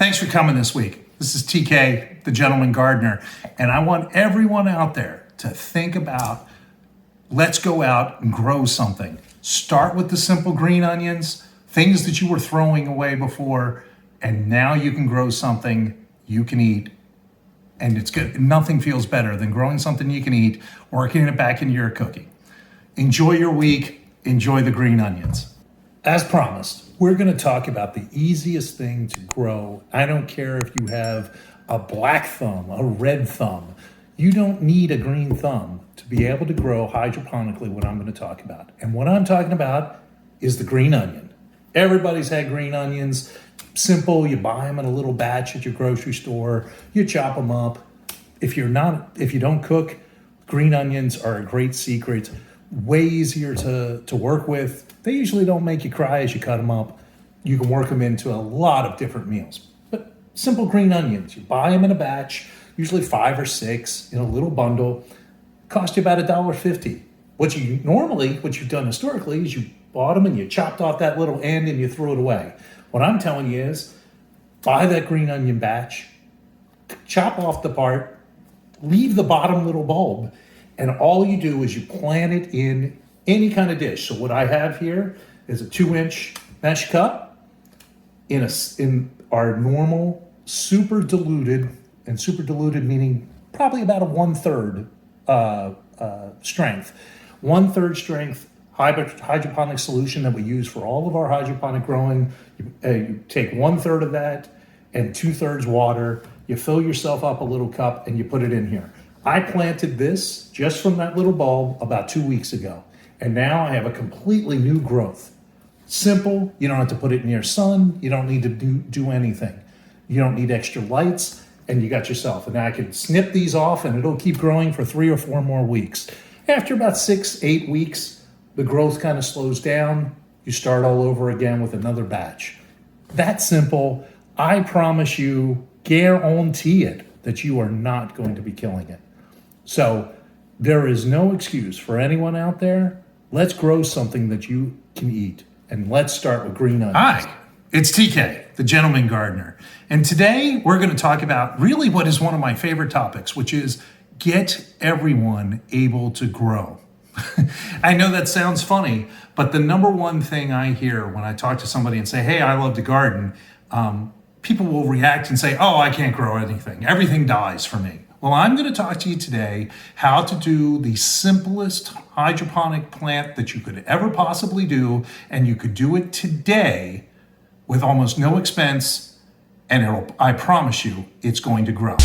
Thanks for coming this week. This is TK, the Gentleman Gardner, and I want everyone out there to think about, let's go out and grow something. Start with the simple green onions, things that you were throwing away before, and now you can grow something you can eat. And it's good. Nothing feels better than growing something you can eat, working it back into your cooking. Enjoy your week. Enjoy the green onions. As promised, we're going to talk about the easiest thing to grow. I don't care if you have a black thumb, a red thumb. You don't need a green thumb to be able to grow hydroponically what I'm going to talk about. And what I'm talking about is the green onion. Everybody's had green onions. Simple, you buy them in a little batch at your grocery store, you chop them up. If you don't cook, green onions are a great secret, way easier to work with. They usually don't make you cry as you cut them up. You can work them into a lot of different meals. But simple green onions, you buy them in a batch, usually 5 or 6 in a little bundle, cost you about $1.50. What you've done historically is you bought them and you chopped off that little end and you threw it away. What I'm telling you is, buy that green onion batch, chop off the part, leave the bottom little bulb, and all you do is you plant it in any kind of dish. So what I have here is a 2-inch mesh cup in our normal super diluted, and super diluted meaning probably about a 1/3 strength. 1/3 strength hydroponic solution that we use for all of our hydroponic growing. You take 1/3 of that and 2/3 water. You fill yourself up a little cup and you put it in here. I planted this just from that little bulb about 2 weeks ago. And now I have a completely new growth. Simple, you don't have to put it near sun. You don't need to do anything. You don't need extra lights, and you got yourself. And now I can snip these off and it'll keep growing for 3 or 4 more weeks. After about 6, 8 weeks, the growth kind of slows down. You start all over again with another batch. That simple. I promise you, guarantee it, that you are not going to be killing it. So there is no excuse for anyone out there. Let's grow something that you can eat. And let's start with green onions. Hi, it's TK, the Gentleman Gardener. And today we're going to talk about really what is one of my favorite topics, which is get everyone able to grow. I know that sounds funny, but the number one thing I hear when I talk to somebody and say, hey, I love to garden, people will react and say, oh, I can't grow anything. Everything dies for me. Well, I'm going to talk to you today how to do the simplest hydroponic plant that you could ever possibly do, and you could do it today with almost no expense, and I promise you, it's going to grow.